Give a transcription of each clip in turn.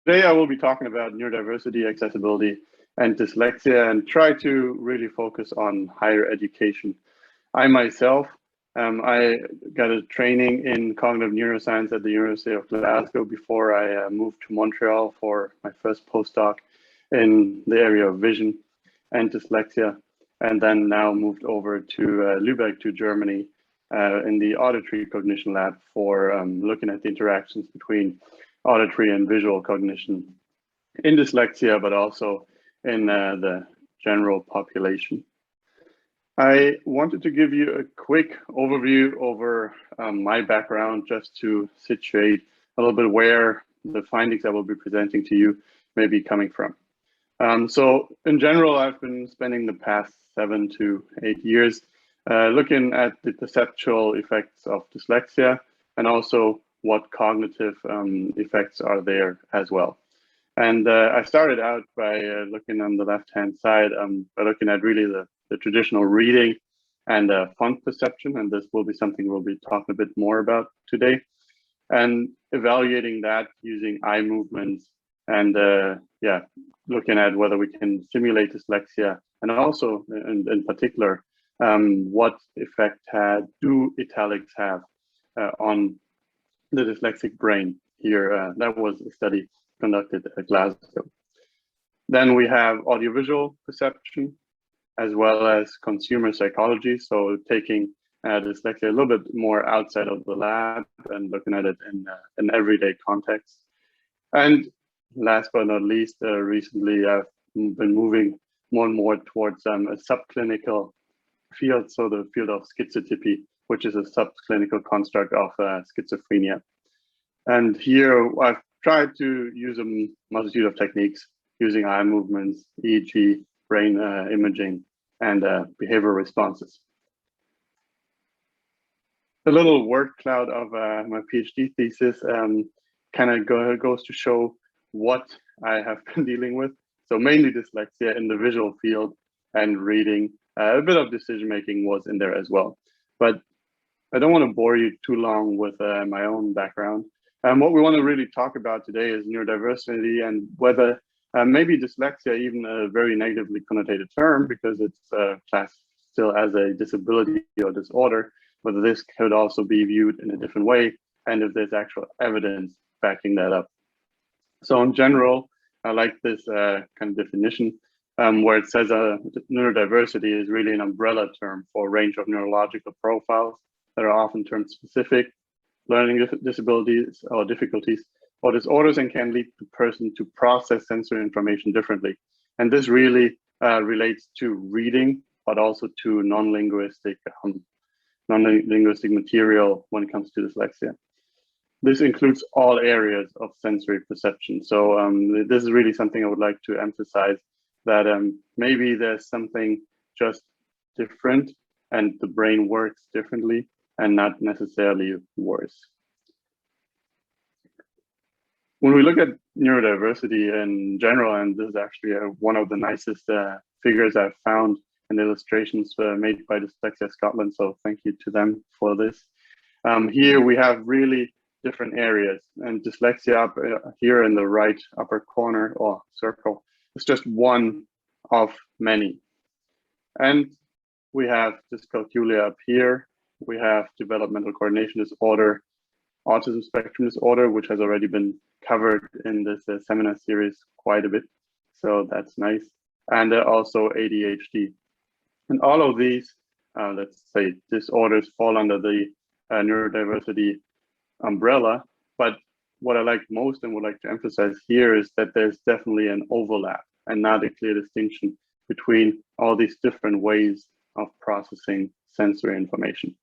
Today, I will be talking about neurodiversity, accessibility, and dyslexia, and try to really focus on higher education. I myself, I got a training in cognitive neuroscience at the University of Glasgow before I moved to Montreal for my first postdoc in the area of vision and dyslexia, and then now moved over to Lübeck, to Germany, in the auditory cognition lab for looking at the interactions between auditory and visual cognition in dyslexia, but also in the general population. I wanted to give you a quick overview over my background, just to situate a little bit where the findings I will be presenting to you may be coming from. So in general, I've been spending the past 7 to 8 years looking at the perceptual effects of dyslexia and also what cognitive effects are there as well. And I started out by looking on the left-hand side by looking at really the traditional reading and font perception, and this will be something we'll be talking a bit more about today, and evaluating that using eye movements and looking at whether we can simulate dyslexia, and also in particular, what effect do italics have on the dyslexic brain here. That was a study conducted at Glasgow. Then we have audiovisual perception, as well as consumer psychology. So taking dyslexia a little bit more outside of the lab and looking at it in an everyday context. And last but not least, recently I've been moving more and more towards a subclinical field, so the field of schizotypy, which is a subclinical construct of schizophrenia. And here I've tried to use a multitude of techniques using eye movements, EEG, brain imaging, and behavioral responses. The little word cloud of my PhD thesis kind of goes to show what I have been dealing with. So mainly dyslexia in the visual field and reading. A bit of decision making was in there as well. But I don't want to bore you too long with my own background. What we want to really talk about today is neurodiversity, and whether maybe dyslexia, even a very negatively connotated term because it's classed still as a disability or disorder, whether this could also be viewed in a different way, and if there's actual evidence backing that up. So in general, I like this kind of definition where it says neurodiversity is really an umbrella term for a range of neurological profiles that are often term specific, learning disabilities or difficulties or disorders, and can lead the person to process sensory information differently. And this really relates to reading, but also to non-linguistic material when it comes to dyslexia. This includes all areas of sensory perception. So this is really something I would like to emphasize, that maybe there's something just different and the brain works differently and not necessarily worse. When we look at neurodiversity in general, and this is actually one of the nicest figures I've found and illustrations made by Dyslexia Scotland, so thank you to them for this. Here we have really different areas, and dyslexia up here in the right upper corner or circle is just one of many. And we have dyscalculia up here. We have developmental coordination disorder, autism spectrum disorder, which has already been covered in this seminar series quite a bit. So that's nice. And also ADHD. And all of these, let's say, disorders fall under the neurodiversity umbrella. But what I like most and would like to emphasize here is that there's definitely an overlap and not a clear distinction between all these different ways of processing sensory information.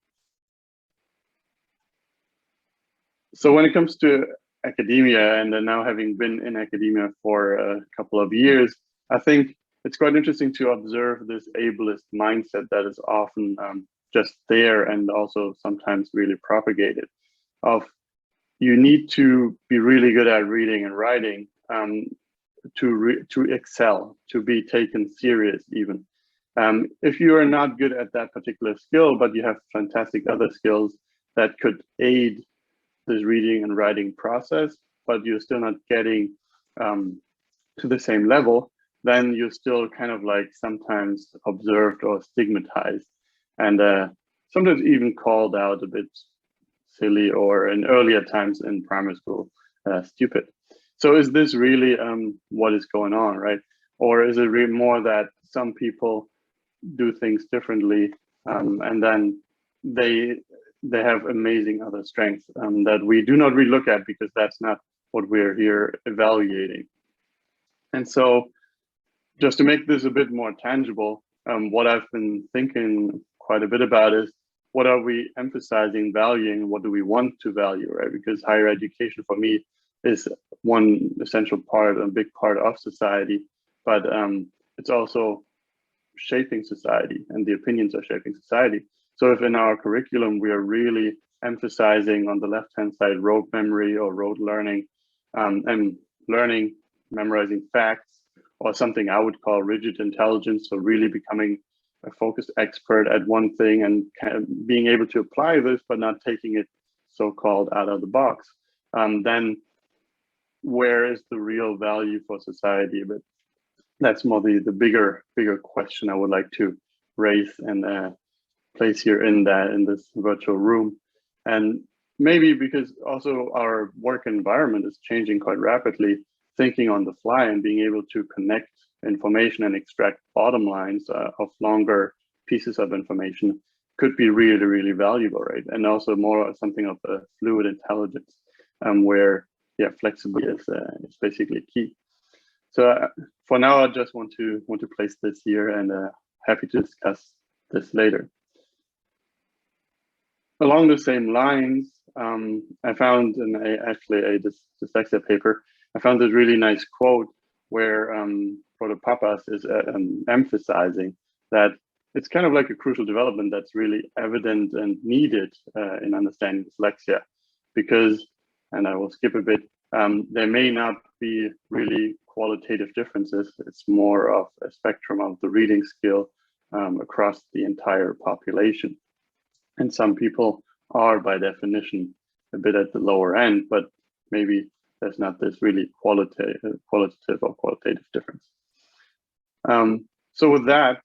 So when it comes to academia, and now having been in academia for a couple of years, I think it's quite interesting to observe this ableist mindset that is often just there and also sometimes really propagated, of you need to be really good at reading and writing to excel, to be taken serious even. If you are not good at that particular skill, but you have fantastic other skills that could aid this reading and writing process, but you're still not getting to the same level, then you're still kind of like sometimes observed or stigmatized, and sometimes even called out a bit silly, or in earlier times in primary school, stupid. So is this really what is going on, right? Or is it really more that some people do things differently, and then they have amazing other strengths that we do not really look at, because that's not what we're here evaluating. And so just to make this a bit more tangible, what I've been thinking quite a bit about is, what are we emphasizing, valuing, what do we want to value, right? Because higher education for me is one essential part, a big part of society, but it's also shaping society, and the opinions are shaping society. So if in our curriculum we are really emphasizing on the left-hand side rote memory or rote learning, and learning, memorizing facts, or something I would call rigid intelligence, so really becoming a focused expert at one thing and kind of being able to apply this, but not taking it so-called out of the box, then where is the real value for society? But that's more the bigger question I would like to raise and place here in this virtual room. And maybe because also our work environment is changing quite rapidly, thinking on the fly and being able to connect information and extract bottom lines of longer pieces of information could be really, really valuable, right? And also more something of a fluid intelligence, where flexibility is basically key. So for now, I just want to place this here, and happy to discuss this later. Along the same lines, I found actually a dyslexia paper, I found this really nice quote where Protopapas is emphasizing that it's kind of like a crucial development that's really evident and needed in understanding dyslexia, because, and I will skip a bit, there may not be really qualitative differences. It's more of a spectrum of the reading skill across the entire population. And some people are by definition a bit at the lower end, but maybe there's not this really qualitative or qualitative difference. So with that,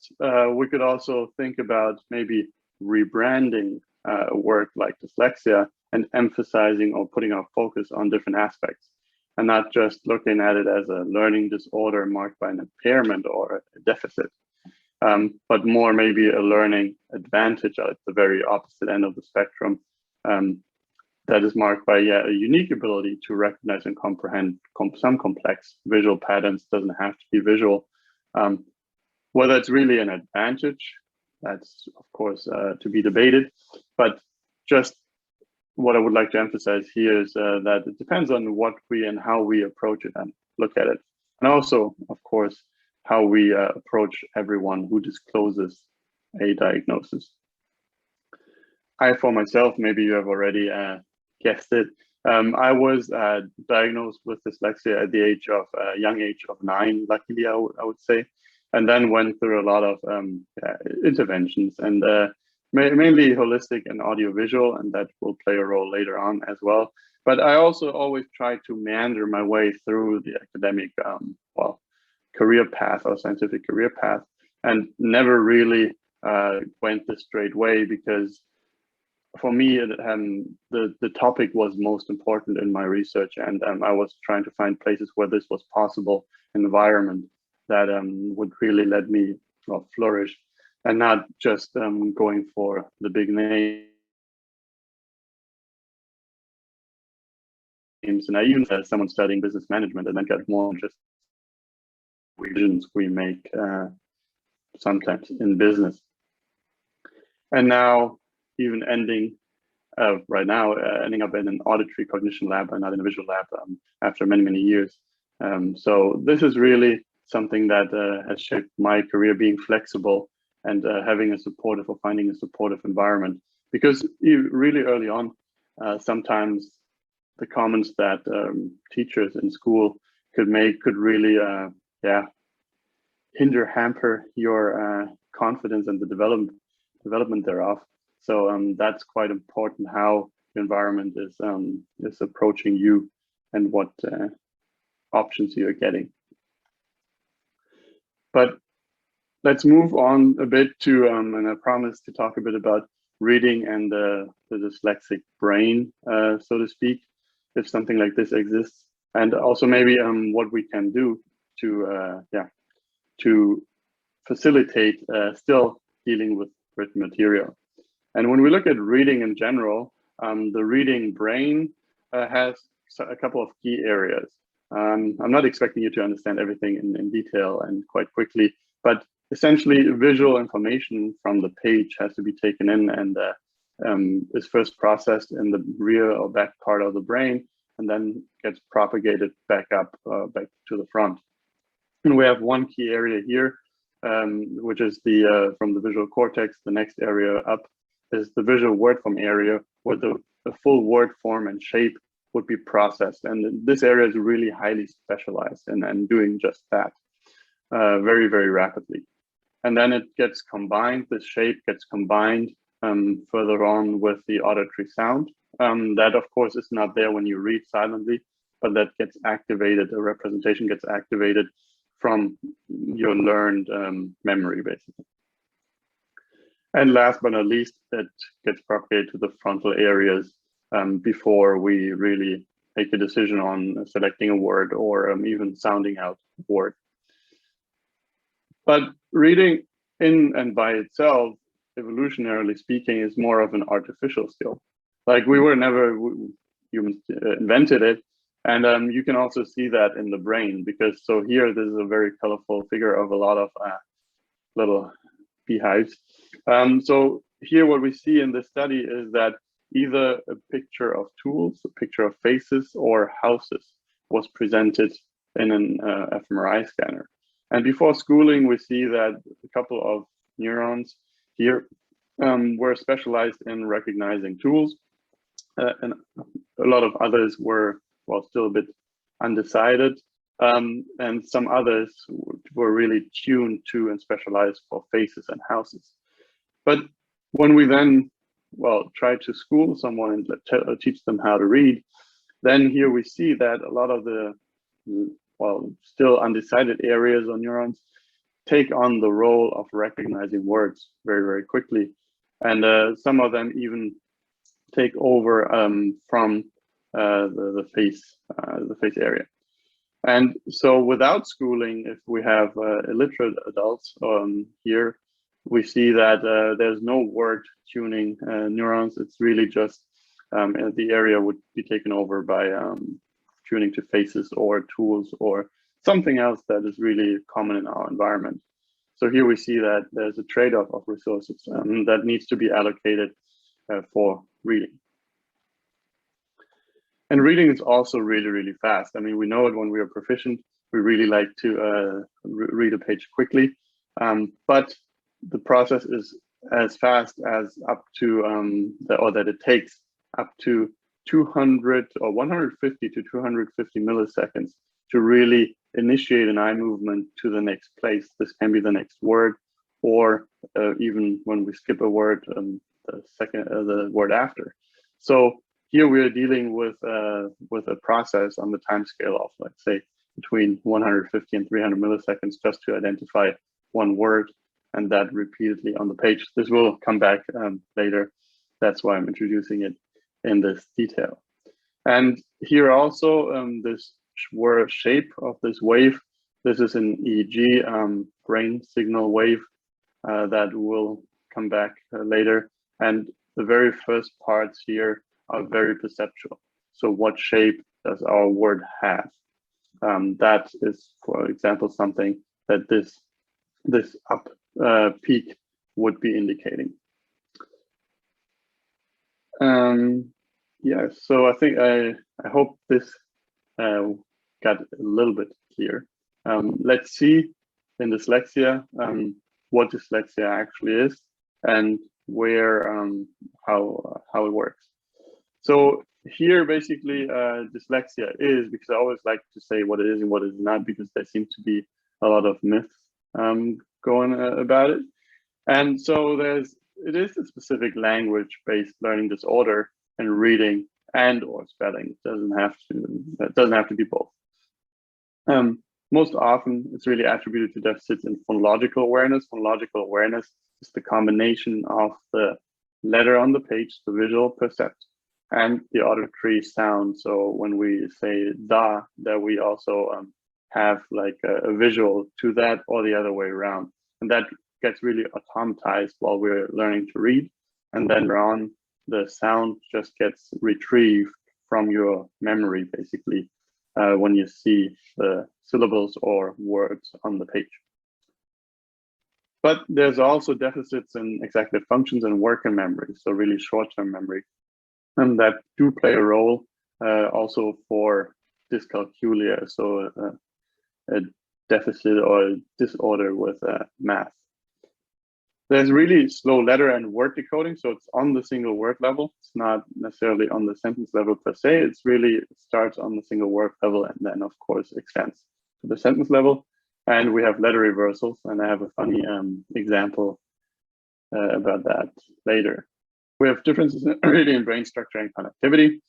we could also think about maybe rebranding a work like dyslexia and emphasizing or putting our focus on different aspects, and not just looking at it as a learning disorder marked by an impairment or a deficit, but more maybe a learning advantage at the very opposite end of the spectrum, that is marked by a unique ability to recognize and comprehend some complex visual patterns. Doesn't have to be visual. Whether it's really an advantage, that's of course to be debated, but just what I would like to emphasize here is that it depends on what we and how we approach it and look at it. And also, of course, how we approach everyone who discloses a diagnosis. I, for myself, maybe you have already guessed it, I was diagnosed with dyslexia at the young age of 9, luckily, I would say, and then went through a lot of interventions, and mainly holistic and audiovisual, and that will play a role later on as well. But I also always try to meander my way through the academic, career path or scientific career path, and never really went the straight way, because for me, the topic was most important in my research, and I was trying to find places where this was possible, environment that would really let me flourish, and not just going for the big names. And I even had someone studying business management, and then got more interested in decisions we make sometimes in business. And now, even ending ending up in an auditory cognition lab and not in a visual lab after many, many years. So this is really something that has shaped my career, being flexible and having a supportive or finding a supportive environment. Because really early on, sometimes the comments that teachers in school could make could really, hamper your confidence and the development thereof. So that's quite important, how the environment is approaching you, and what options you're getting. But let's move on a bit to, and I promised to talk a bit about reading and the dyslexic brain, so to speak, if something like this exists, and also maybe what we can do to facilitate still dealing with written material. And when we look at reading in general, the reading brain has a couple of key areas. I'm not expecting you to understand everything in detail and quite quickly, but essentially visual information from the page has to be taken in and is first processed in the rear or back part of the brain, and then gets propagated back up, back to the front. And we have one key area here, which is the from the visual cortex. The next area up is the visual word form area, where the full word form and shape would be processed. And this area is really highly specialized and doing just that very, very rapidly. And then it gets combined, the shape gets combined further on with the auditory sound. That of course is not there when you read silently, but that gets activated, the representation gets activated from your learned memory, basically. And last but not least, it gets propagated to the frontal areas before we really make a decision on selecting a word or even sounding out a word. But reading in and by itself, evolutionarily speaking, is more of an artificial skill. Like we were never, humans invented it. And you can also see that in the brain, because so here, this is a very colorful figure of a lot of little beehives. So here what we see in this study is that either a picture of tools, a picture of faces, or houses was presented in an fMRI scanner. And before schooling, we see that a couple of neurons here were specialized in recognizing tools, and a lot of others were, well, still a bit undecided. And some others were really tuned to and specialized for faces and houses. But when we then, well, try to school someone and teach them how to read, then here we see that a lot of the, well, still undecided areas or neurons take on the role of recognizing words very, very quickly. And some of them even take over from the face area. And so without schooling, if we have illiterate adults here, we see that there's no word tuning neurons. It's really just the area would be taken over by tuning to faces or tools or something else that is really common in our environment. So here we see that there's a trade-off of resources that needs to be allocated for reading. And reading is also really, really fast. I mean, we know it when we are proficient. We really like to read a page quickly, but the process is as fast as up to, or that it takes up to 200 or 150 to 250 milliseconds to really initiate an eye movement to the next place. This can be the next word, or even when we skip a word, the word after. So here we are dealing with a process on the time scale of, let's say, between 150 and 300 milliseconds just to identify one word, and that repeatedly on the page. This will come back later. That's why I'm introducing it in this detail. And here also, this word shape of this wave, this is an EEG brain signal wave that will come back later. And the very first parts here are very perceptual. So what shape does our word have? That is, for example, something that this up peak would be indicating. Yeah, so I think I hope this got a little bit clear. Let's see in dyslexia what dyslexia actually is and where how it works. So here basically dyslexia is, because I always like to say what it is and what it is not, because there seems to be a lot of myths going about it. And so it is a specific language-based learning disorder, and reading and or spelling. It doesn't have to be both. Most often, it's really attributed to deficits in phonological awareness. Phonological awareness is the combination of the letter on the page, the visual percept, and the auditory sound. So when we say da, that we also have like a visual to that, or the other way around. And that gets really automatized while we're learning to read. And then on, the sound just gets retrieved from your memory, basically, when you see the syllables or words on the page. But there's also deficits in executive functions and working memory, so really short-term memory, and that do play a role also for dyscalculia, so a deficit or disorder with math. There's really slow letter and word decoding, so it's on the single word level. It's not necessarily on the sentence level per se. It's really starts on the single word level and then, of course, extends to the sentence level. And we have letter reversals, and I have a funny example about that later. We have differences really in brain structure and connectivity,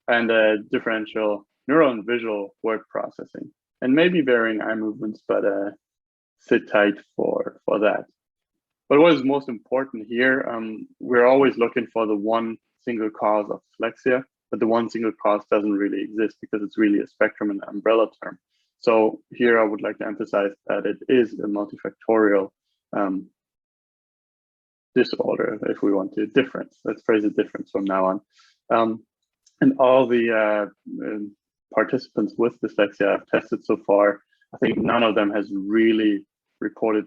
and differential neural and visual word processing, and maybe varying eye movements, but sit tight for that. But what is most important here, we're always looking for the one single cause of dyslexia, but the one single cause doesn't really exist because it's really a spectrum and umbrella term. So here I would like to emphasize that it is a multifactorial disorder, if we want to, difference. Let's phrase it difference from now on. And all the participants with dyslexia I've tested so far, I think none of them has really reported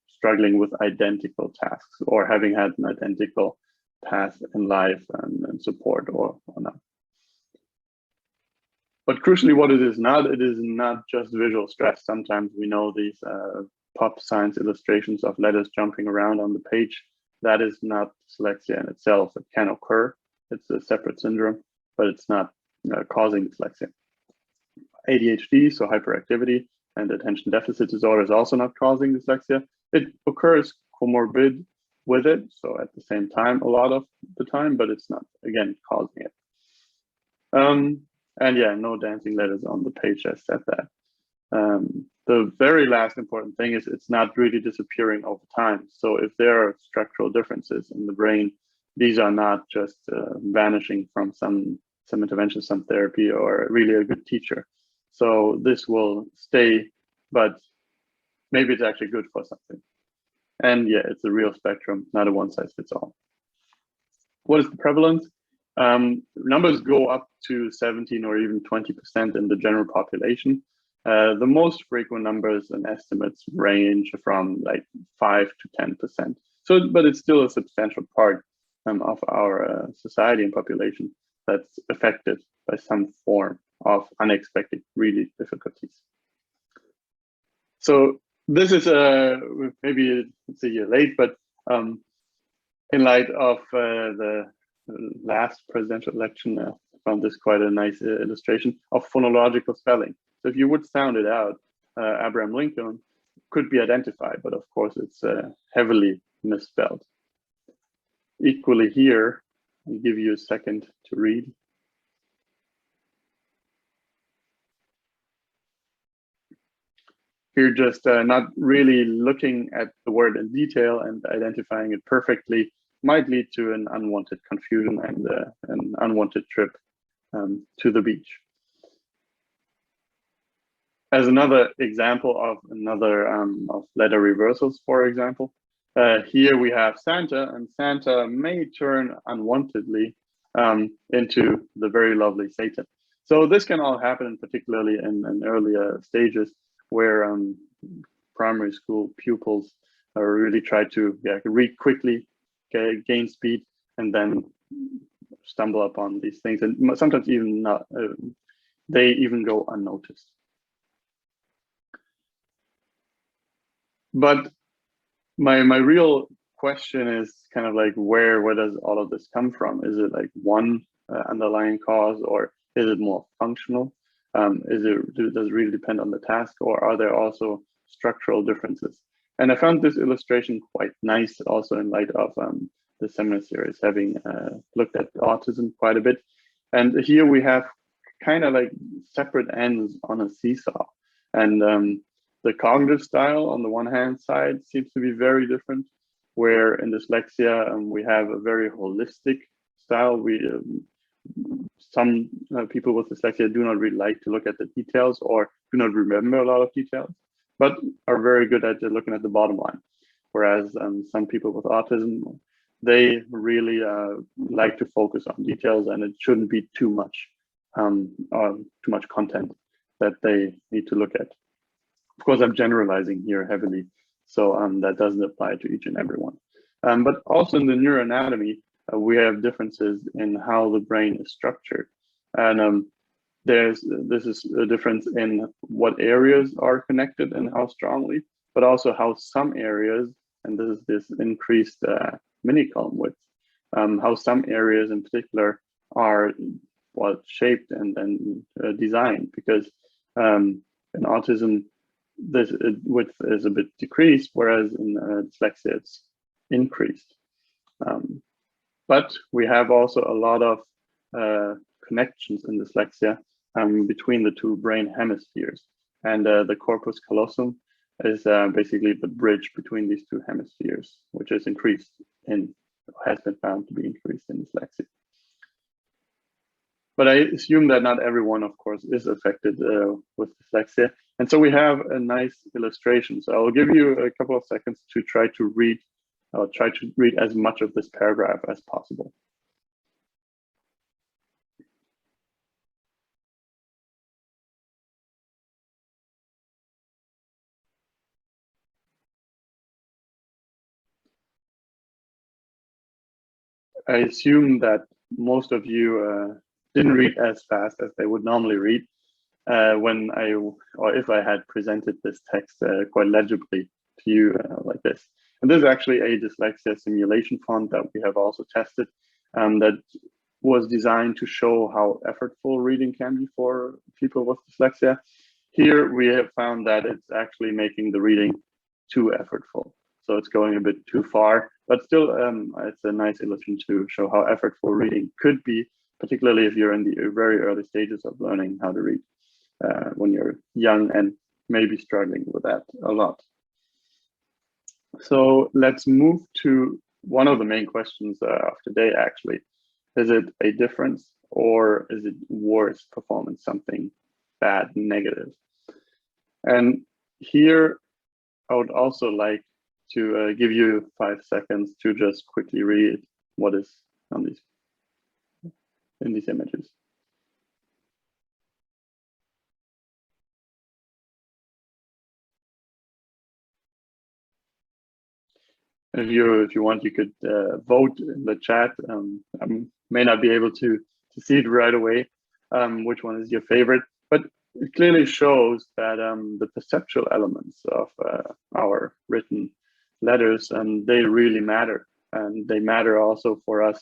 struggling with identical tasks or having had an identical path in life and support or not. But crucially, what it is not just visual stress. Sometimes we know these pop science illustrations of letters jumping around on the page. That is not dyslexia in itself. It can occur. It's a separate syndrome, but it's not causing dyslexia. ADHD, so hyperactivity and attention deficit disorder, is also not causing dyslexia. It occurs comorbid with it, so at the same time a lot of the time, but it's not, again, causing it. And yeah, no dancing letters on the page, I said that. The very last important thing is it's not really disappearing over time. So if there are structural differences in the brain, these are not just vanishing from some intervention, some therapy, or really a good teacher. So this will stay, but maybe it's actually good for something. And yeah, it's a real spectrum, not a one size fits all. What is the prevalence? Numbers go up to 17 or even 20% in the general population. The most frequent numbers and estimates range from like 5 to 10%. So, but it's still a substantial part of our society and population that's affected by some form of unexpected, really difficulties. So this is maybe it's a year late, but in light of the last presidential election, I found this quite a nice illustration of phonological spelling. So if you would sound it out, Abraham Lincoln could be identified, but of course it's heavily misspelled. Equally here, I'll give you a second to read. Here, just not really looking at the word in detail and identifying it perfectly might lead to an unwanted confusion and an unwanted trip to the beach. As another example of of letter reversals, for example, here we have Santa, and Santa may turn unwantedly into the very lovely Satan. So this can all happen, particularly in earlier stages where primary school pupils really try to read quickly, gain speed, and then stumble upon these things, and sometimes even not, they even go unnoticed. But my real question is kind of like, where does all of this come from? Is it like one underlying cause, or is it more functional? Does it really depend on the task, or are there also structural differences? And I found this illustration quite nice also in light of the seminar series, having looked at autism quite a bit. And here we have kind of like separate ends on a seesaw. And the cognitive style on the one hand side seems to be very different, where in dyslexia we have a very holistic style. Some people with dyslexia do not really like to look at the details or do not remember a lot of details, but are very good at looking at the bottom line. Whereas some people with autism, they really like to focus on details, and it shouldn't be too much content that they need to look at. Of course, I'm generalizing here heavily, so that doesn't apply to each and every one. But also in the neuroanatomy, we have differences in how the brain is structured. And this is a difference in what areas are connected and how strongly, but also how some areas, and this is this increased mini column width, how some areas in particular are shaped and designed, because in autism, this width is a bit decreased, whereas in dyslexia it's increased. But we have also a lot of connections in dyslexia between the two brain hemispheres, and the corpus callosum is basically the bridge between these two hemispheres, which is increased in, has been found to be increased in dyslexia. But I assume that not everyone, of course, is affected with dyslexia. And so we have a nice illustration. So I'll give you a couple of seconds to try to read as much of this paragraph as possible. I assume that most of you didn't read as fast as they would normally read when if I had presented this text quite legibly to you like this. And this is actually a dyslexia simulation font that we have also tested that was designed to show how effortful reading can be for people with dyslexia. Here we have found that it's actually making the reading too effortful. So it's going a bit too far, but still it's a nice illustration to show how effortful reading could be, particularly if you're in the very early stages of learning how to read when you're young and maybe struggling with that a lot. So let's move to one of the main questions of today, actually. Is it a difference, or is it worse performance, something bad, negative? And here I would also like to give you 5 seconds to just quickly read what is on in these images. If you want, you could vote in the chat. I may not be able to see it right away, which one is your favorite, but it clearly shows that the perceptual elements of our written letters, they really matter. And they matter also for us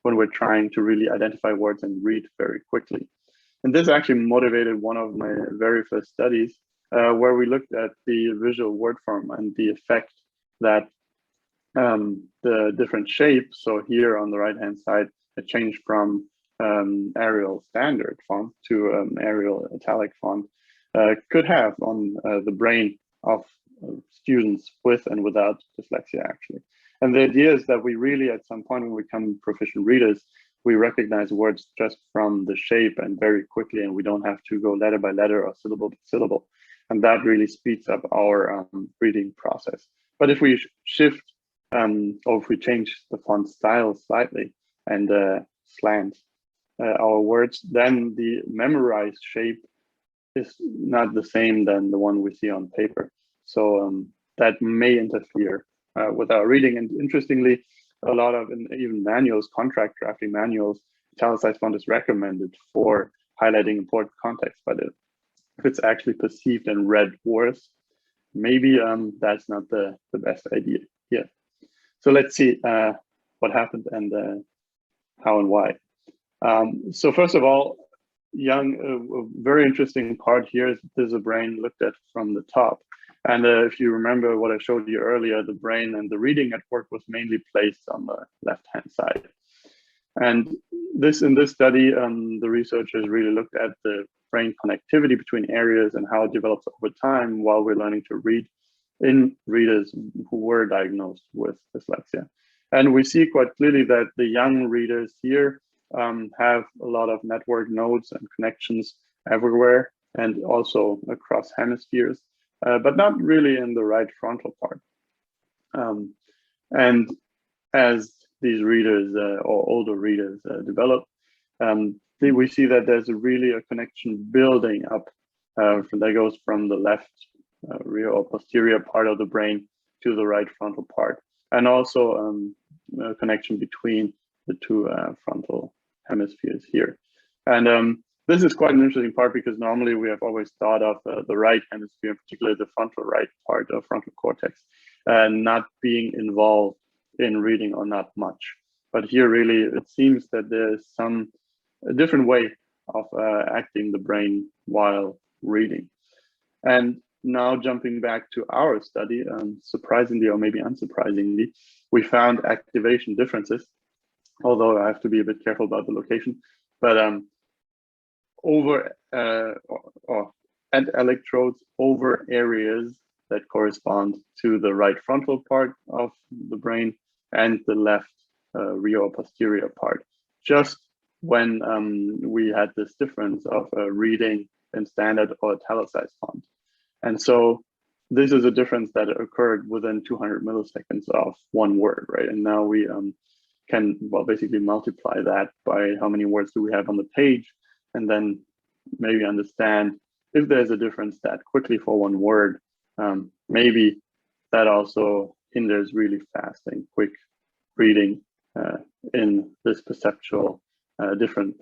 when we're trying to really identify words and read very quickly. And this actually motivated one of my very first studies where we looked at the visual word form and the effect that the different shapes. So here on the right-hand side, a change from Arial standard font to Arial italic font could have on the brain of students with and without dyslexia, actually. And the idea is that we really, at some point when we become proficient readers, we recognize words just from the shape and very quickly, and we don't have to go letter by letter or syllable by syllable. And that really speeds up our reading process. But if we shift or if we change the font style slightly and slant our words, then the memorized shape is not the same than the one we see on paper. So that may interfere with our reading. And interestingly, a lot of even manuals, contract drafting manuals, italicized font is recommended for highlighting important context, but if it's actually perceived and read worse, maybe that's not the best idea here. So let's see what happened and how and why. So first of all, a very interesting part here is there's a brain looked at from the top. And if you remember what I showed you earlier, the brain and the reading network was mainly placed on the left-hand side. And in this study, the researchers really looked at the brain connectivity between areas and how it develops over time while we're learning to read in readers who were diagnosed with dyslexia. And we see quite clearly that the young readers here have a lot of network nodes and connections everywhere and also across hemispheres, but not really in the right frontal part. And as these readers or older readers develop, we see that there's really a connection building up that goes from the left rear or posterior part of the brain to the right frontal part, and also a connection between the two frontal hemispheres here. And this is quite an interesting part because normally we have always thought of the right hemisphere, in particular the frontal right part of frontal cortex, not being involved in reading or not much. But here really it seems that there's a different way of acting the brain while reading. And now jumping back to our study, surprisingly or maybe unsurprisingly, we found activation differences, although I have to be a bit careful about the location, but at electrodes over areas that correspond to the right frontal part of the brain and the left rear or posterior part, just when we had this difference of reading in standard or italicized font. And so this is a difference that occurred within 200 milliseconds of one word, right? And now we can, well, basically multiply that by how many words do we have on the page, and then maybe understand if there's a difference that quickly for one word, maybe that also hinders really fast and quick reading in this perceptually different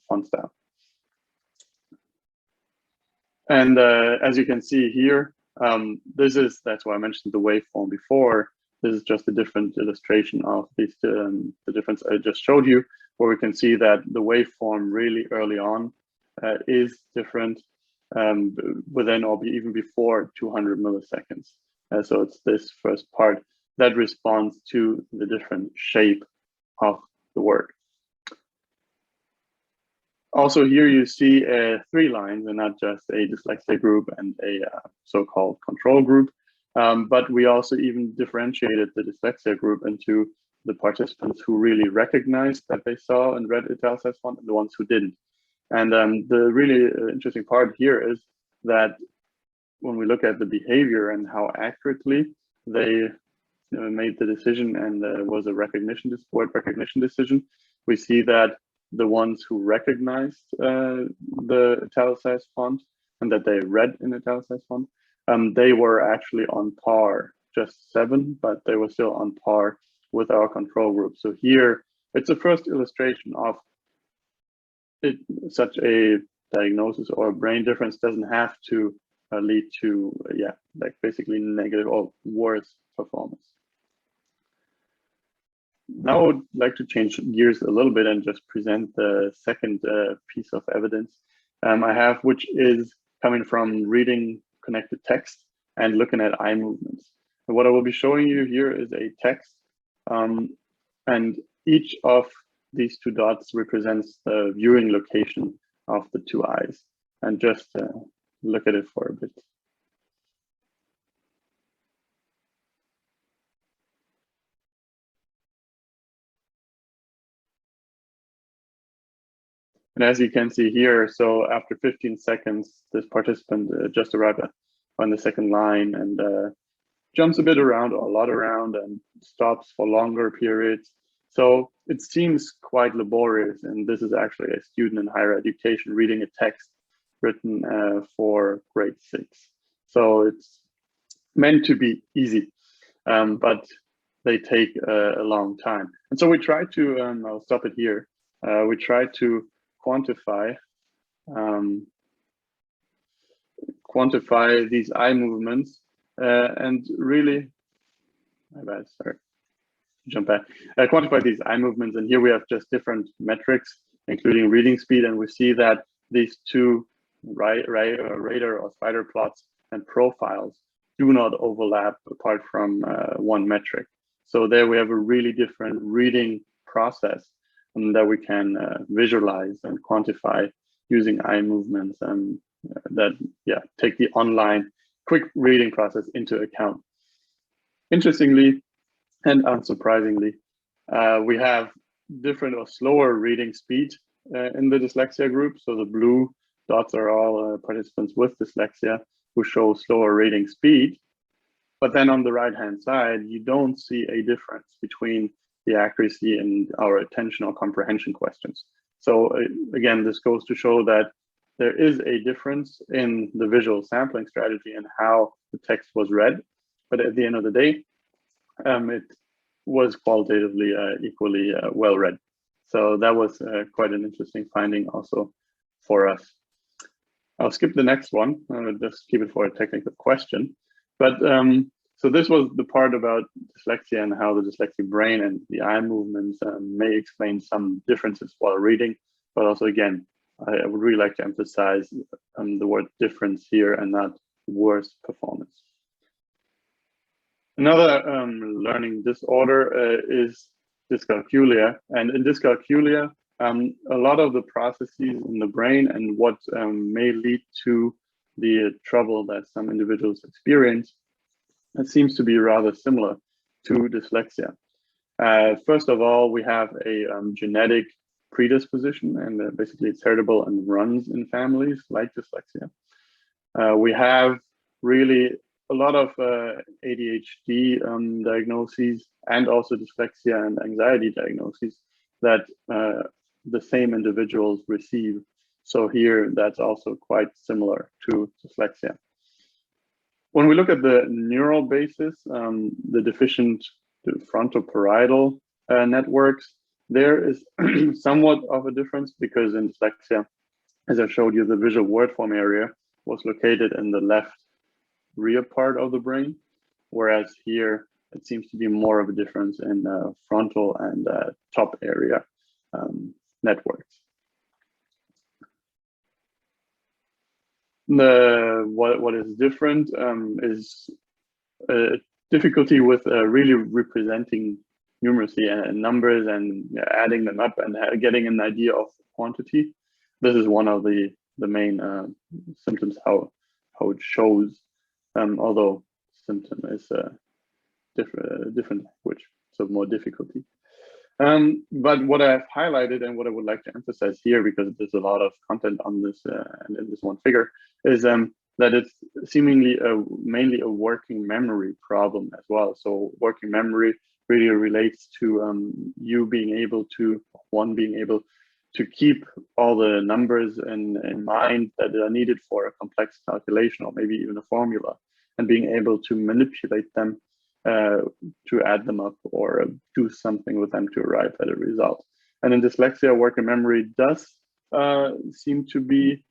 font style. And as you can see here, that's why I mentioned the waveform before. This is just a different illustration of these, the difference I just showed you, where we can see that the waveform really early on is different within or even before 200 milliseconds. So it's this first part that responds to the different shape of the word. Also here you see 3 lines and not just a dyslexia group and a so-called control group, but we also even differentiated the dyslexia group into the participants who really recognized that they saw and read italicized font and the ones who didn't. And the really interesting part here is that when we look at the behavior and how accurately they made the decision and was a word recognition decision, we see that the ones who recognized the italicized font and that they read in italicized font, they were actually on par, just 7, but they were still on par with our control group. So here, it's the first illustration of such a diagnosis or a brain difference doesn't have to lead to, like basically negative or worse performance. Now I would like to change gears a little bit and just present the second piece of evidence I have, which is coming from reading connected text and looking at eye movements. And what I will be showing you here is a text, and each of these 2 dots represents the viewing location of the 2 eyes. And just look at it for a bit. And as you can see here, so after 15 seconds, this participant just arrived on the second line and jumps a bit around, or a lot around, and stops for longer periods. So it seems quite laborious, and this is actually a student in higher education reading a text written for grade 6. So it's meant to be easy, but they take a long time. And so we try to, I'll stop it here, we try to quantify these eye movements and really, quantify these eye movements. And here we have just different metrics, including reading speed, and we see that these 2 radar or spider plots and profiles do not overlap apart from 1 metric. So there we have a really different reading process that we can visualize and quantify using eye movements that take the online quick reading process into account. Interestingly and unsurprisingly, we have different or slower reading speed in the dyslexia group. So the blue dots are all participants with dyslexia who show slower reading speed. But then on the right-hand side, you don't see a difference between the accuracy and our attention or comprehension questions. So again, this goes to show that there is a difference in the visual sampling strategy and how the text was read. But at the end of the day, it was qualitatively equally well read. So that was quite an interesting finding also for us. I'll skip the next one, just keep it for a technical question. But so this was the part about dyslexia and how the dyslexic brain and the eye movements may explain some differences while reading. But also, again, I would really like to emphasize the word difference here and not worse performance. Another learning disorder is dyscalculia. And in dyscalculia, a lot of the processes in the brain and what may lead to the trouble that some individuals experience, it seems to be rather similar to dyslexia. First of all, we have a genetic predisposition, and basically it's heritable and runs in families like dyslexia. We have really a lot of ADHD diagnoses and also dyslexia and anxiety diagnoses that the same individuals receive. So here, that's also quite similar to dyslexia. When we look at the neural basis, the deficient frontoparietal networks, there is somewhat of a difference because in dyslexia, as I showed you, the visual word form area was located in the left rear part of the brain, whereas here it seems to be more of a difference in frontal and top area networks. What is different is difficulty with really representing numeracy and numbers and adding them up and getting an idea of quantity. This is one of the main symptoms, how it shows, although symptom is a different language, so more difficulty. But what I've highlighted and what I would like to emphasize here, because there's a lot of content on this and in this one figure, is that it's seemingly mainly a working memory problem as well. So working memory really relates to you being able to, one being able to keep all the numbers in mind that are needed for a complex calculation or maybe even a formula, and being able to manipulate them to add them up or do something with them to arrive at a result. And in dyslexia, working memory does seem to be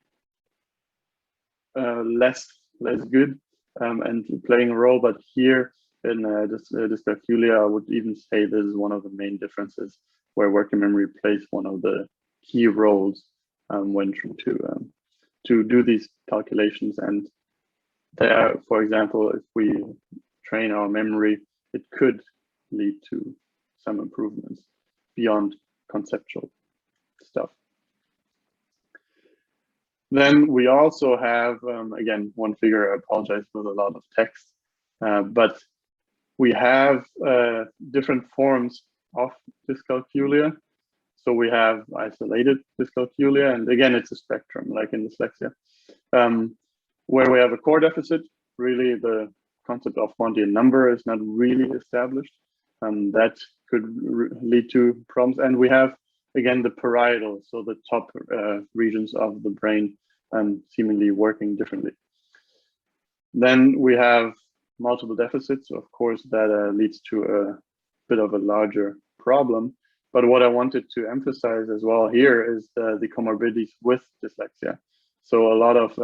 less good and playing a role. But here in dyscalculia, I would even say this is one of the main differences where working memory plays one of the key roles when to do these calculations. And there, for example, if we train our memory, it could lead to some improvements beyond conceptual stuff. Then we also have, again, one figure, I apologize with a lot of text, but we have different forms of dyscalculia. So we have isolated dyscalculia, and again, it's a spectrum like in dyslexia, where we have a core deficit. Really, the concept of quantity and number is not really established. That could lead to problems. And we have, again, the parietal, so the top regions of the brain seemingly working differently. Then we have multiple deficits. Of course, that leads to a bit of a larger problem. But what I wanted to emphasize as well here is the comorbidities with dyslexia. So a lot of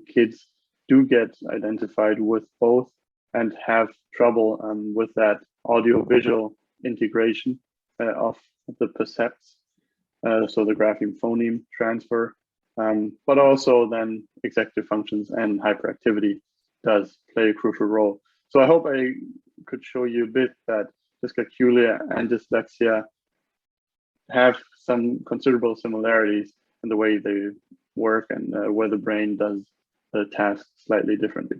kids do get identified with both and have trouble with that audio-visual integration of the percepts, so the grapheme-phoneme transfer, but also then executive functions and hyperactivity does play a crucial role. So I hope I could show you a bit that dyscalculia and dyslexia have some considerable similarities in the way they work and where the brain does the task slightly differently.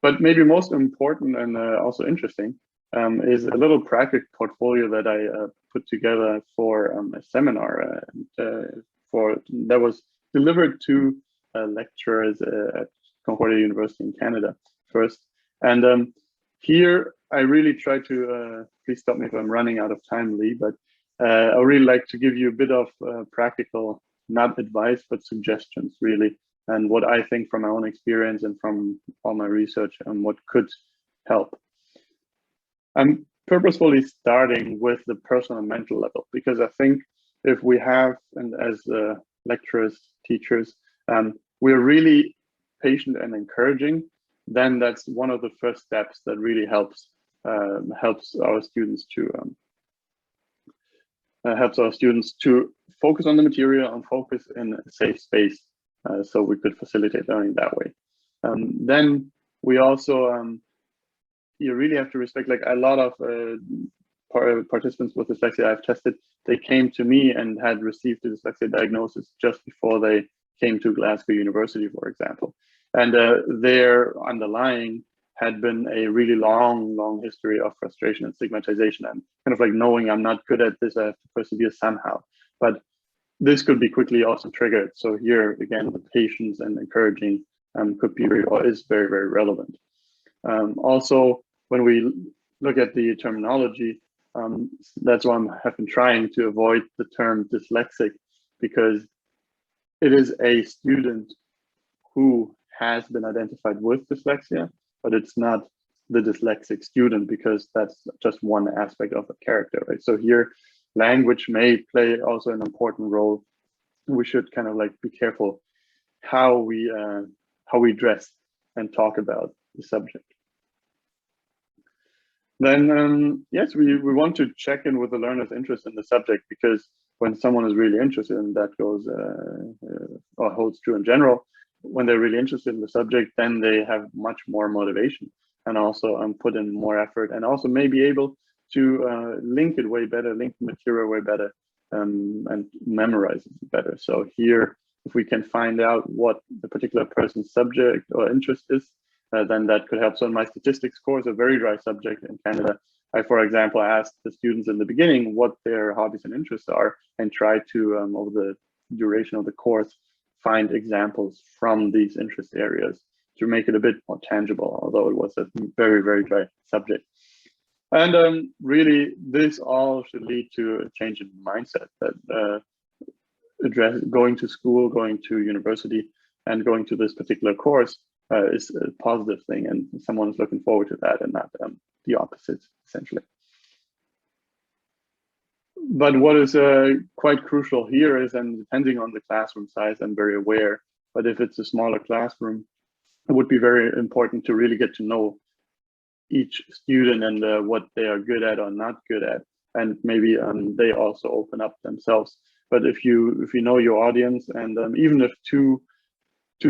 But maybe most important and also interesting is a little practice portfolio that I put together for a seminar that was delivered to lecturers at Concordia University in Canada first. And here I really try to, please stop me if I'm running out of time, Lee, but I really like to give you a bit of practical, not advice, but suggestions really, and what I think from my own experience and from all my research and what could help. I'm purposefully starting with the personal and mental level, because I think if we have, and as lecturers, teachers, we're really patient and encouraging, then that's one of the first steps that really helps our students to focus on the material and focus in a safe space, so we could facilitate learning that way. Then we also you really have to respect, like a lot of participants with dyslexia I've tested, they came to me and had received the dyslexia diagnosis just before they came to Glasgow University, for example. And their underlying had been a really long history of frustration and stigmatization, and kind of like knowing I'm not good at this, I have to persevere somehow. But this could be quickly also triggered. So here again, the patience and encouraging could be or is very, very relevant. Also, when we look at the terminology, that's why I have been trying to avoid the term dyslexic, because it is a student who has been identified with dyslexia, but it's not the dyslexic student, because that's just one aspect of the character, right? So here, language may play also an important role. We should kind of like be careful how we dress and talk about the subject. Then, yes, we want to check in with the learner's interest in the subject, because when someone is really interested, and that goes or holds true in general, when they're really interested in the subject, then they have much more motivation and also put in more effort, and also may be able to link it way better, link the material way better, and memorize it better. So here, if we can find out what the particular person's subject or interest is, then that could help. So in my statistics course, a very dry subject in Canada, I, for example, asked the students in the beginning what their hobbies and interests are, and try to, over the duration of the course, find examples from these interest areas to make it a bit more tangible, although it was a very, very dry subject. And really, this all should lead to a change in mindset that going to school, going to university, and going to this particular course is a positive thing, and someone is looking forward to that, and not the opposite, essentially. But what is quite crucial here is, and depending on the classroom size, I'm very aware, but if it's a smaller classroom, it would be very important to really get to know each student and what they are good at or not good at, and maybe they also open up themselves. But if you know your audience, and even if two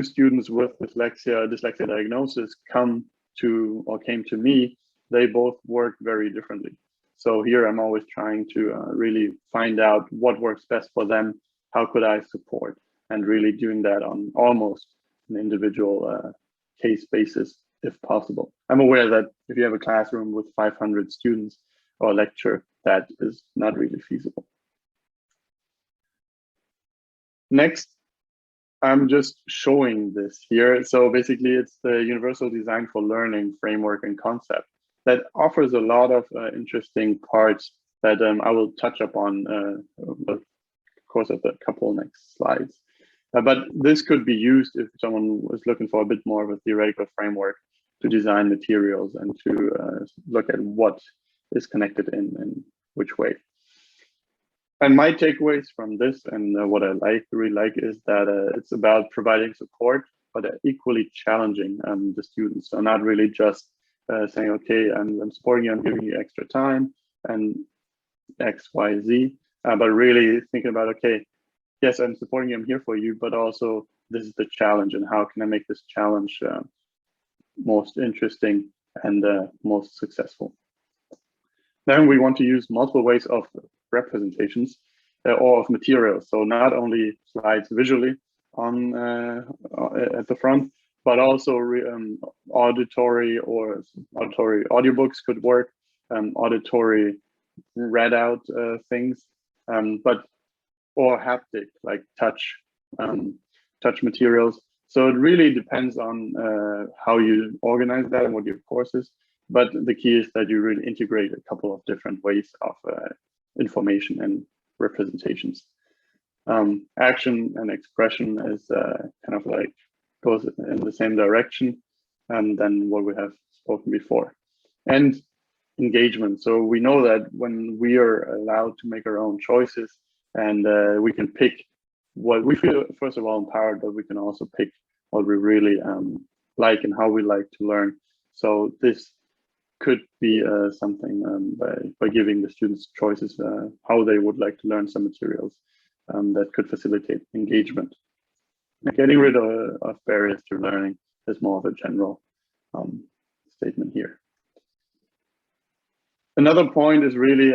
students with dyslexia diagnosis came to me, they both work very differently. So here I'm always trying to really find out what works best for them, how could I support, and really doing that on almost an individual case basis, if possible. I'm aware that if you have a classroom with 500 students or lecture, that is not really feasible. Next, I'm just showing this here. So basically, it's the Universal Design for Learning framework and concept that offers a lot of interesting parts that I will touch upon over the course of the couple next slides. But this could be used if someone was looking for a bit more of a theoretical framework to design materials and to look at what is connected in which way. And my takeaways from this, and what I really like, is that it's about providing support, but equally challenging the students. So not really just saying, okay, I'm supporting you, I'm giving you extra time and X, Y, Z, but really thinking about, okay, yes, I'm supporting you, I'm here for you, but also this is the challenge, and how can I make this challenge most interesting and most successful. Then we want to use multiple ways of representations. or of materials. So not only slides visually on at the front, but also auditory audiobooks could work, auditory read out things, or haptic, like touch materials. So it really depends on how you organize that and what your course is. But the key is that you really integrate a couple of different ways of information and representations. Action and expression is kind of like goes in the same direction than what we have spoken before. And engagement. So we know that when we are allowed to make our own choices and we can pick what we feel, first of all, empowered, but we can also pick what we really like and how we like to learn. So this could be something by giving the students choices how they would like to learn some materials that could facilitate engagement. And getting rid of barriers to learning is more of a general statement here. Another point is really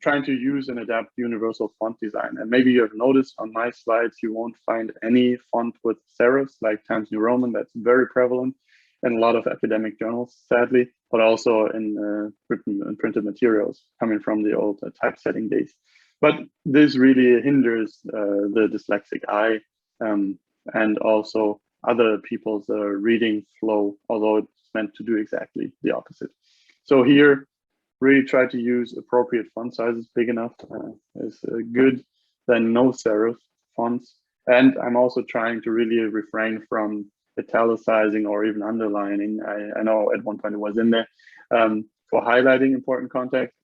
trying to use and adapt universal font design. And maybe you have noticed on my slides, you won't find any font with serifs like Times New Roman. That's very prevalent in a lot of academic journals, sadly, but also in written and printed materials coming from the old typesetting days. But this really hinders the dyslexic eye and also other people's reading flow, although it's meant to do exactly the opposite. So here, really try to use appropriate font sizes. Big enough is good, then no serif fonts. And I'm also trying to really refrain from italicizing or even underlining. I know at one point it was in there for highlighting important context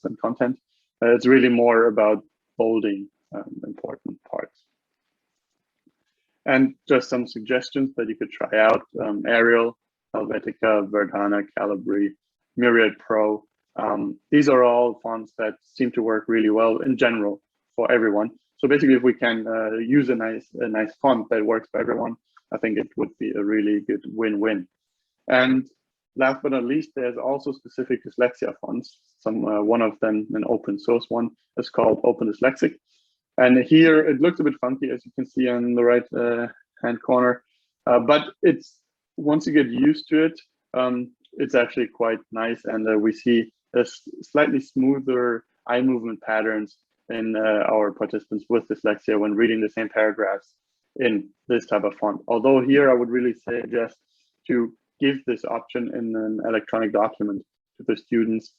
and content. It's really more about bolding important parts. And just some suggestions that you could try out: Arial, Helvetica, Verdana, Calibri, Myriad Pro. These are all fonts that seem to work really well in general for everyone. So basically, if we can use a nice font that works for everyone, I think it would be a really good win-win. And last but not least, there's also specific dyslexia fonts. One of them, an open source one, is called Open Dyslexic. And here it looks a bit funky, as you can see on the right hand corner. But it's once you get used to it, it's actually quite nice, and we see a slightly smoother eye movement patterns in our participants with dyslexia when reading the same paragraphs in this type of font. Although here I would really suggest to give this option in an electronic document to the students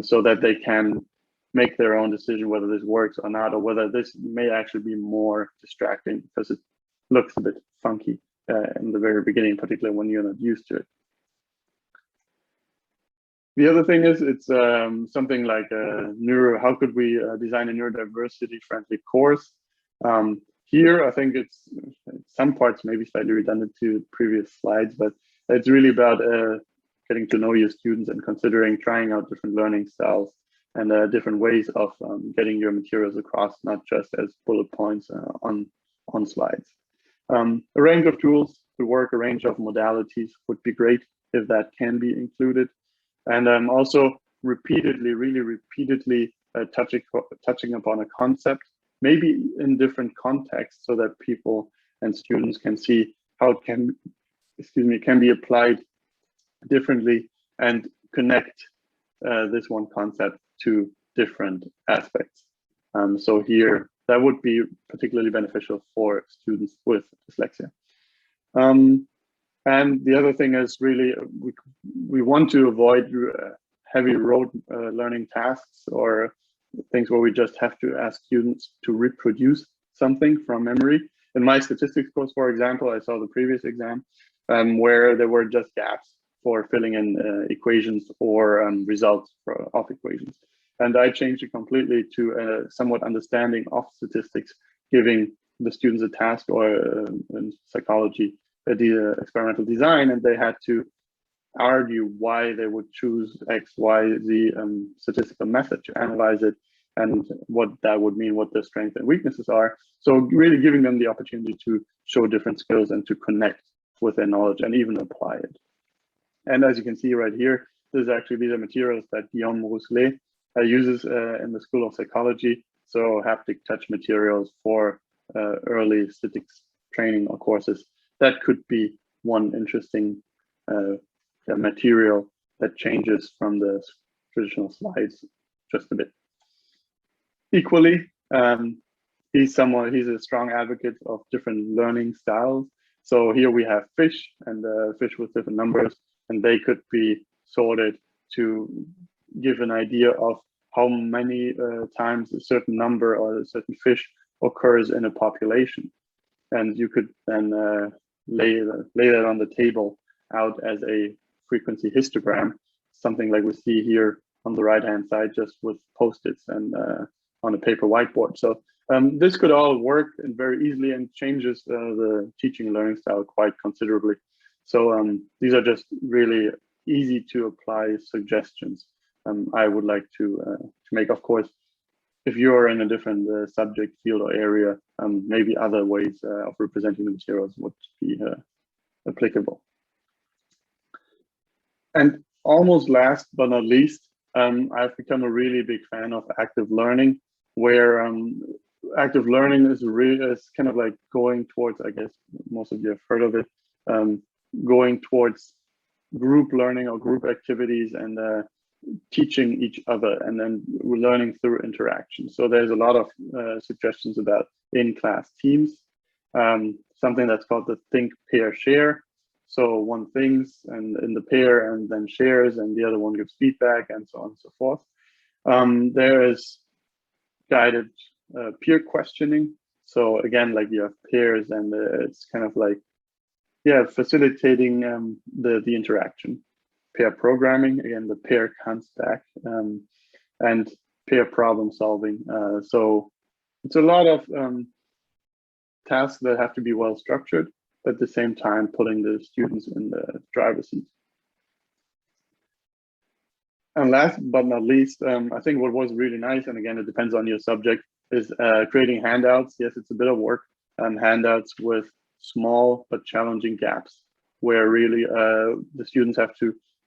so that they can make their own decision whether this works or not, or whether this may actually be more distracting because it looks a bit funky in the very beginning, particularly when you're not used to it. The other thing is it's something like how could we design a neurodiversity friendly course? Here, I think it's some parts maybe slightly redundant to previous slides, but it's really about getting to know your students and considering trying out different learning styles and different ways of getting your materials across, not just as bullet points on slides. A range of tools to work, a range of modalities would be great if that can be included. And also really repeatedly touching upon a concept, maybe in different contexts, so that people and students can see how it can be applied differently and connect this one concept to different aspects. So here, that would be particularly beneficial for students with dyslexia. And the other thing is really we want to avoid heavy rote learning tasks or things where we just have to ask students to reproduce something from memory. In my statistics course, for example, I saw the previous exam where there were just gaps for filling in equations or results of equations. And I changed it completely to a somewhat understanding of statistics, giving the students a task or in psychology, the experimental design, and they had to argue why they would choose X, Y, Z statistical method to analyze it, and what that would mean, what their strengths and weaknesses are. So really giving them the opportunity to show different skills and to connect with their knowledge and even apply it. And as you can see right here, these are materials that Guillaume Rousselet uses in the School of Psychology. so haptic touch materials for early statics training or courses. That could be one interesting material that changes from the traditional slides just a bit. Equally, he's a strong advocate of different learning styles. So here we have fish and fish with different numbers, and they could be sorted to give an idea of how many times a certain number or a certain fish occurs in a population. And you could then lay that on the table out as a frequency histogram, something like we see here on the right-hand side, just with Post-its and on a paper whiteboard. So this could all work and very easily and changes the teaching and learning style quite considerably. So these are just really easy to apply suggestions I would like to make. Of course, if you're in a different subject field or area, maybe other ways of representing the materials would be applicable. And almost last but not least, I've become a really big fan of active learning, where active learning is kind of like going towards, I guess most of you have heard of it, going towards group learning or group activities and teaching each other, and then learning through interaction. So there's a lot of suggestions about in-class teams, something that's called the think, pair, share. So one thinks and in the pair and then shares, and the other one gives feedback, and so on and so forth. There is guided peer questioning. So again, like you have pairs, and it's kind of like, yeah, facilitating the interaction. Pair programming, again, the pair comes back, and pair problem solving. So it's a lot of tasks that have to be well structured, but at the same time putting the students in the driver's seat. And last but not least, I think what was really nice, and again, it depends on your subject, is creating handouts. Yes, it's a bit of work, handouts with small but challenging gaps, where really the students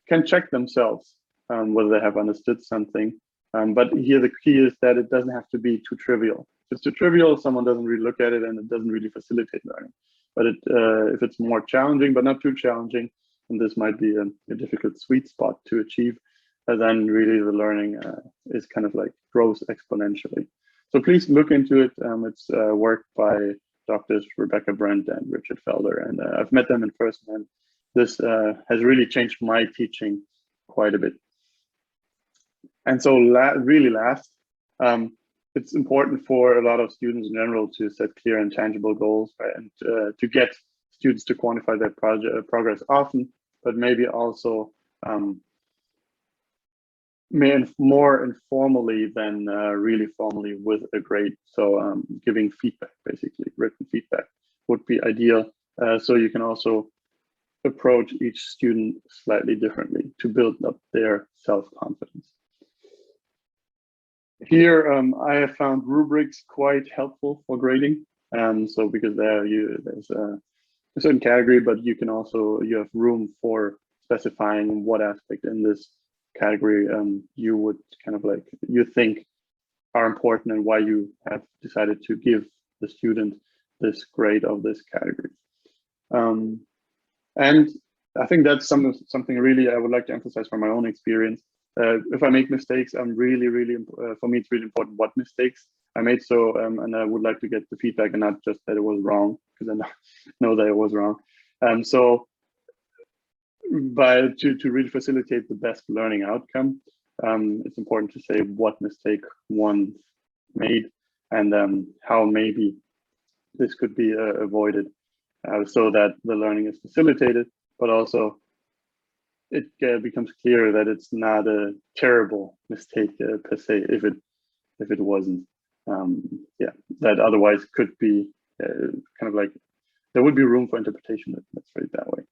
can check themselves whether they have understood something. But here the key is that it doesn't have to be too trivial. If it's too trivial, someone doesn't really look at it, and it doesn't really facilitate learning. But if it's more challenging, but not too challenging, and this might be a difficult sweet spot to achieve, then really the learning is kind of like grows exponentially. So please look into it. It's work by Doctors Rebecca Brent and Richard Felder, and I've met them in person, and this has really changed my teaching quite a bit. And so really last, it's important for a lot of students in general to set clear and tangible goals, right? And to get students to quantify their progress often, but maybe also more informally than really formally with a grade. So giving feedback, basically written feedback, would be ideal. So you can also approach each student slightly differently to build up their self-confidence. Here, I have found rubrics quite helpful for grading. So because there's a certain category, but you have room for specifying what aspect in this category you would kind of like, you think are important, and why you have decided to give the student this grade of this category. And I think that's something really I would like to emphasize from my own experience. If I make mistakes, for me, it's really important what mistakes I made. So, and I would like to get the feedback and not just that it was wrong, because I know that it was wrong. So, to really facilitate the best learning outcome, it's important to say what mistake one made, and how maybe this could be avoided, so that the learning is facilitated, but also it becomes clear that it's not a terrible mistake per se, if it wasn't. That otherwise could be kind of like, there would be room for interpretation. Let's put it that way.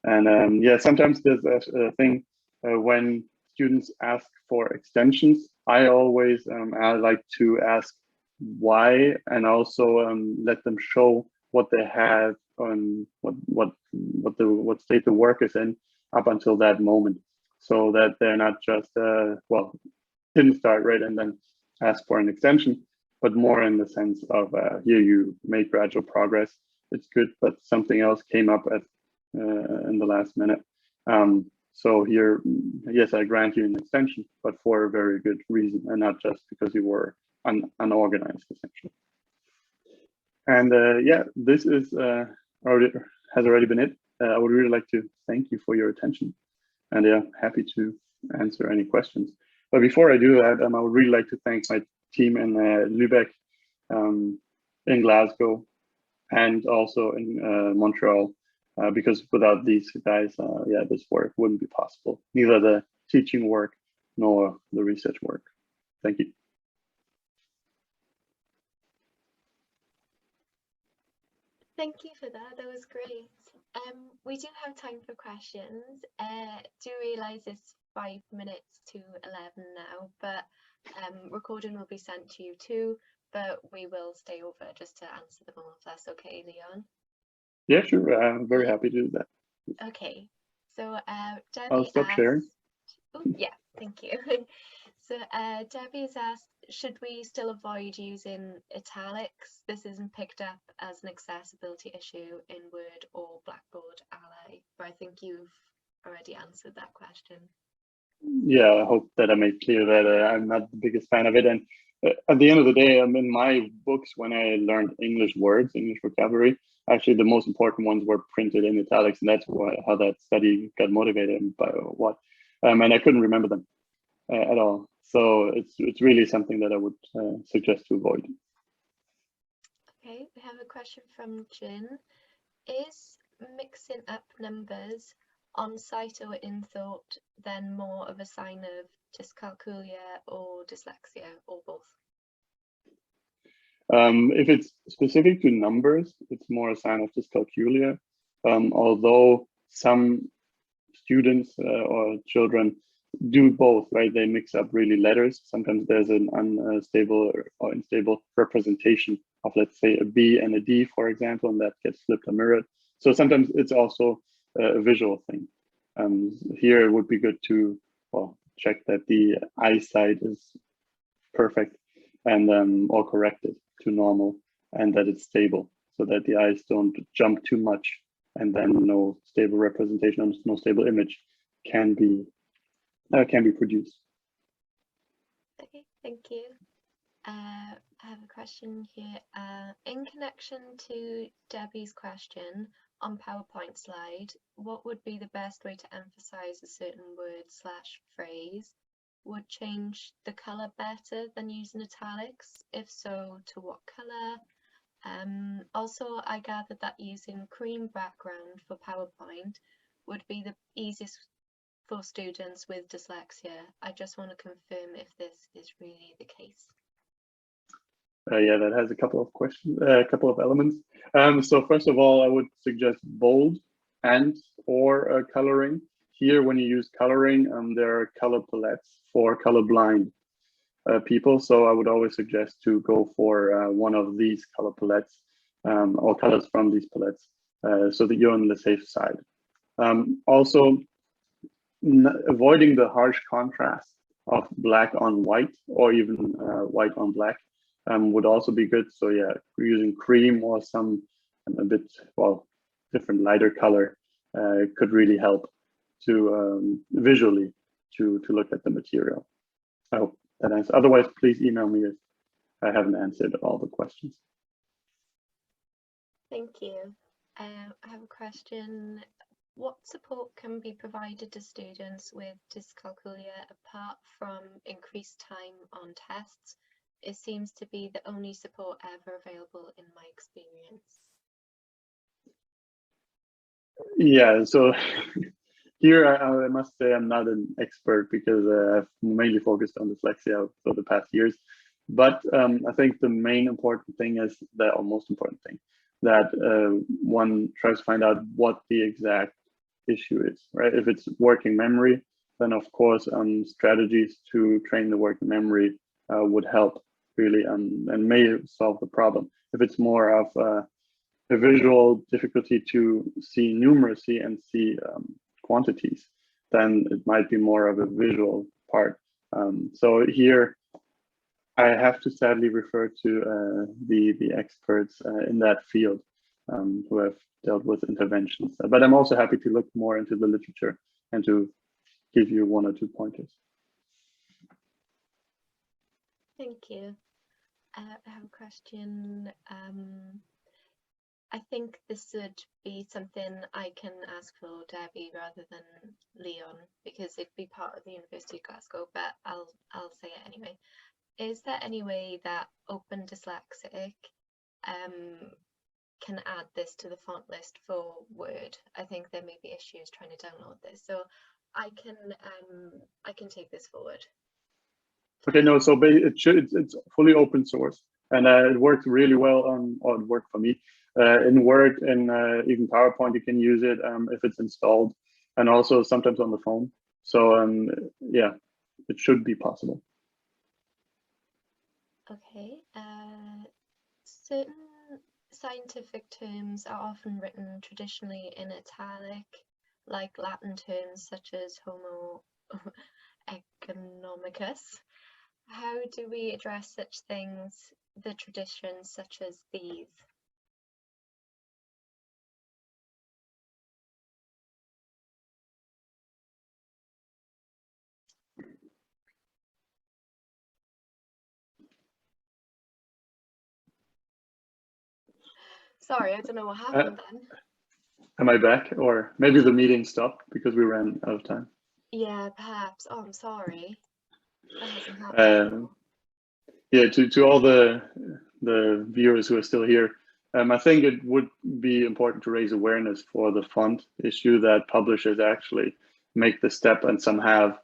And sometimes there's a thing when students ask for extensions. I always I like to ask why, and also let them show what they have on what state the work is in up until that moment, so that they're not just didn't start right and then ask for an extension, but more in the sense of here you make gradual progress. It's good, but something else came up at in the last minute. So here, yes, I grant you an extension, but for a very good reason, and not just because you were unorganized, essentially. And yeah, this is has already been it. I would really like to thank you for your attention, and yeah, happy to answer any questions. But before I do that, I would really like to thank my team in Lübeck, in Glasgow, and also in Montreal, because without these guys, yeah, this work wouldn't be possible. Neither the teaching work nor the research work. Thank you. Thank you for that. That was great. We do have time for questions. Do realize it's 5 minutes to 11 now, but recording will be sent to you too, but we will stay over just to answer them all, if that's okay, Leon. Yeah, sure. I'm very happy to do that. Okay. So Debbie I'll stop sharing. Oh, yeah, thank you. So Debbie has asked, should we still avoid using italics? This isn't picked up as an accessibility issue in Word or Blackboard Ally, but I think you've already answered that question. Yeah, I hope that I made clear that I'm not the biggest fan of it. And at the end of the day, in my books, when I learned English words, English vocabulary, actually the most important ones were printed in italics, and that's how that study got motivated by what. And I couldn't remember them at all. So it's really something that I would suggest to avoid. Okay, we have a question from Jin. Is mixing up numbers on site or in thought then more of a sign of dyscalculia or dyslexia, or both? If it's specific to numbers, it's more a sign of dyscalculia. Although some students or children do both, right? They mix up really letters. Sometimes there's an unstable or unstable representation of, let's say, a B and a D, for example, and that gets flipped or mirrored. So sometimes it's also a visual thing. Here it would be good to, well, check that the eyesight is perfect and or corrected to normal, and that it's stable, so that the eyes don't jump too much, and then no stable representation, no stable image can be produced. Okay, thank you. I have a question here. In connection to Debbie's question on PowerPoint slide, what would be the best way to emphasize a certain word/phrase? Would change the color better than using italics? If so, to what color? Also, I gathered that using cream background for PowerPoint would be the easiest for students with dyslexia. I just want to confirm if this is really the case. Yeah, that has a couple of questions, a couple of elements. So first of all, I would suggest bold and or coloring. Here, when you use coloring, there are color palettes for colorblind people. So I would always suggest to go for one of these color palettes or colors from these palettes so that you're on the safe side. Also, avoiding the harsh contrast of black on white or even white on black would also be good. So yeah, using cream or some a bit, well, different lighter color could really help to visually to look at the material. I hope that answers. Otherwise, please email me if I haven't answered all the questions. Thank you. I have a question. What support can be provided to students with dyscalculia apart from increased time on tests? It seems to be the only support ever available in my experience. Yeah, so here I must say I'm not an expert because I've mainly focused on dyslexia for the past years. But I think the main important thing is that, or most important thing, that one tries to find out what the exact issue is, right? If it's working memory, then of course strategies to train the working memory would help really and may solve the problem. If it's more of a visual difficulty to see numeracy and see quantities, then it might be more of a visual part. So here, I have to sadly refer to the experts in that field who have dealt with interventions. But I'm also happy to look more into the literature and to give you 1 or 2 pointers. Thank you. I have a question. I think this would be something I can ask for Debbie rather than Leon, because it'd be part of the University of Glasgow, but I'll say it anyway. Is there any way that Open Dyslexic can add this to the font list for Word? I think there may be issues trying to download this, so I can take this forward. Okay, no, so it's fully open source, and it works really well on, or it worked for me, in Word, and even PowerPoint you can use it if it's installed, and also sometimes on the phone. So yeah, it should be possible. Okay, certain scientific terms are often written traditionally in italic, like Latin terms such as Homo economicus. How do we address such things, the traditions such as these? Sorry, I don't know what happened then. Am I back? Or maybe the meeting stopped because we ran out of time. Yeah, perhaps. Oh, I'm sorry. That hasn't happened. Yeah, to all the viewers who are still here, I think it would be important to raise awareness for the font issue, that publishers actually make the step, and some have,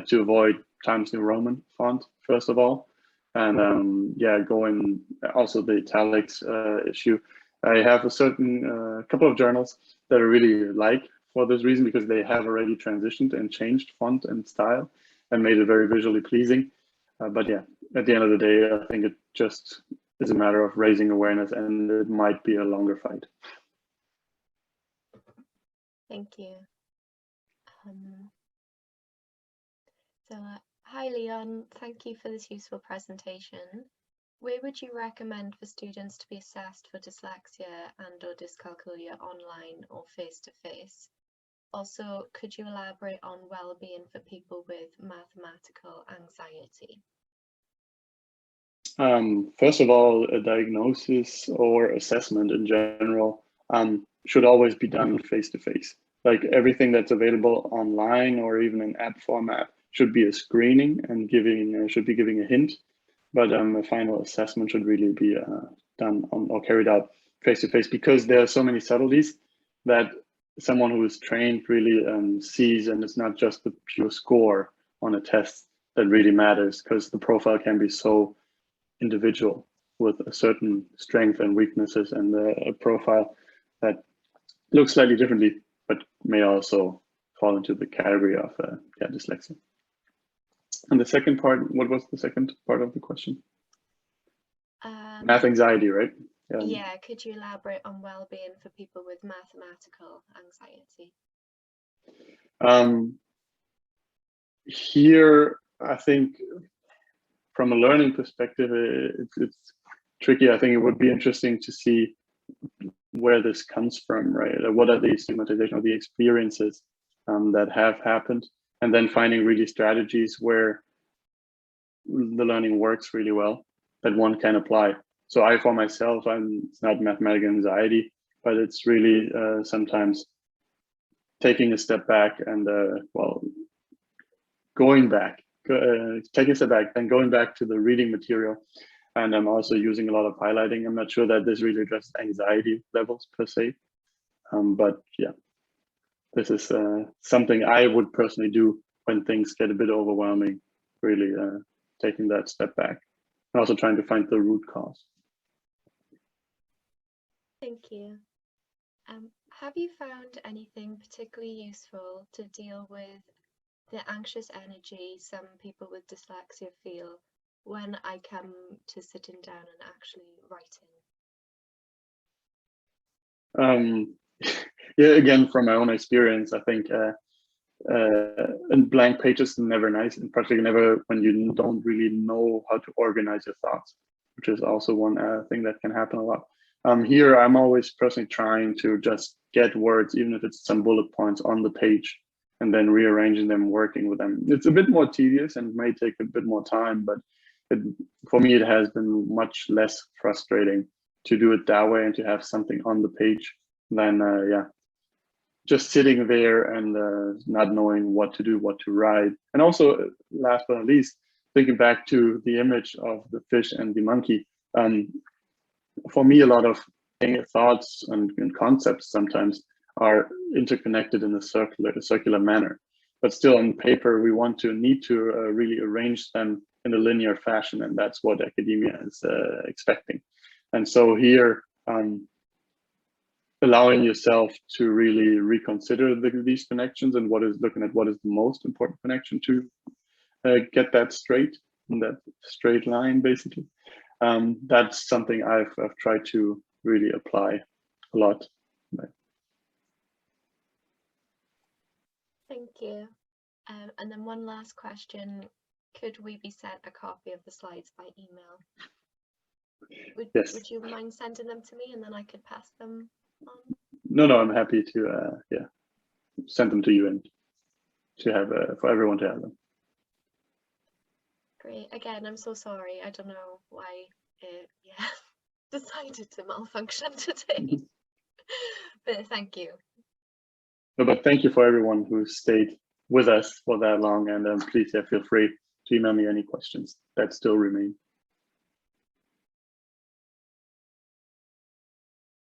to avoid Times New Roman font, first of all. And yeah, going also the italics issue. I have a certain couple of journals that I really like for this reason, because they have already transitioned and changed font and style and made it very visually pleasing. But yeah, at the end of the day, I think it just is a matter of raising awareness, and it might be a longer fight. Thank you. Hi Leon, thank you for this useful presentation. Where would you recommend for students to be assessed for dyslexia and or dyscalculia, online or face-to-face? Also, could you elaborate on well-being for people with mathematical anxiety? First of all, a diagnosis or assessment in general should always be done face-to-face. Like everything that's available online or even in app format should be a screening and should be giving a hint, but a final assessment should really be done on, or carried out face-to-face, because there are so many subtleties that someone who is trained really sees, and it's not just the pure score on a test that really matters, because the profile can be so individual with a certain strength and weaknesses, and a profile that looks slightly differently, but may also fall into the category of yeah, dyslexia. And the second part, what was the second part of the question? Math anxiety, right? Yeah, could you elaborate on well-being for people with mathematical anxiety? Here, I think from a learning perspective, it's tricky. I think it would be interesting to see where this comes from, right? What are the stigmatization or the experiences that have happened, and then finding really strategies where the learning works really well that one can apply. So I, for myself, it's not mathematical anxiety, but it's really sometimes taking a step back and well, going back, taking a step back and going back to the reading material. And I'm also using a lot of highlighting. I'm not sure that this really addresses anxiety levels per se, but yeah, this is something I would personally do when things get a bit overwhelming, really taking that step back and also trying to find the root cause. Thank you. Have you found anything particularly useful to deal with the anxious energy some people with dyslexia feel when I come to sitting down and actually writing? Yeah, again, from my own experience, I think and blank pages are never nice, and particularly never when you don't really know how to organize your thoughts, which is also one thing that can happen a lot. Here, I'm always personally trying to just get words, even if it's some bullet points on the page, and then rearranging them, working with them. It's a bit more tedious and may take a bit more time, but for me, it has been much less frustrating to do it that way and to have something on the page than, yeah, just sitting there and not knowing what to do, what to write. And also, last but not least, thinking back to the image of the fish and the monkey, for me, a lot of thoughts and concepts sometimes are interconnected in a circular manner. But still, on paper, we need to really arrange them in a linear fashion, and that's what academia is expecting. And so here, allowing yourself to really reconsider these connections and looking at what is the most important connection to get that straight, in that straight line, basically. That's something I've tried to really apply a lot. Thank you. And then one last question. Could we be sent a copy of the slides by email? Yes. Would you mind sending them to me and then I could pass them on? No, I'm happy to yeah, send them to you and to have for everyone to have them. Great. Again, I'm so sorry. I don't know why it decided to malfunction today. But thank you. No, but thank you for everyone who stayed with us for that long, and please feel free to email me any questions that still remain.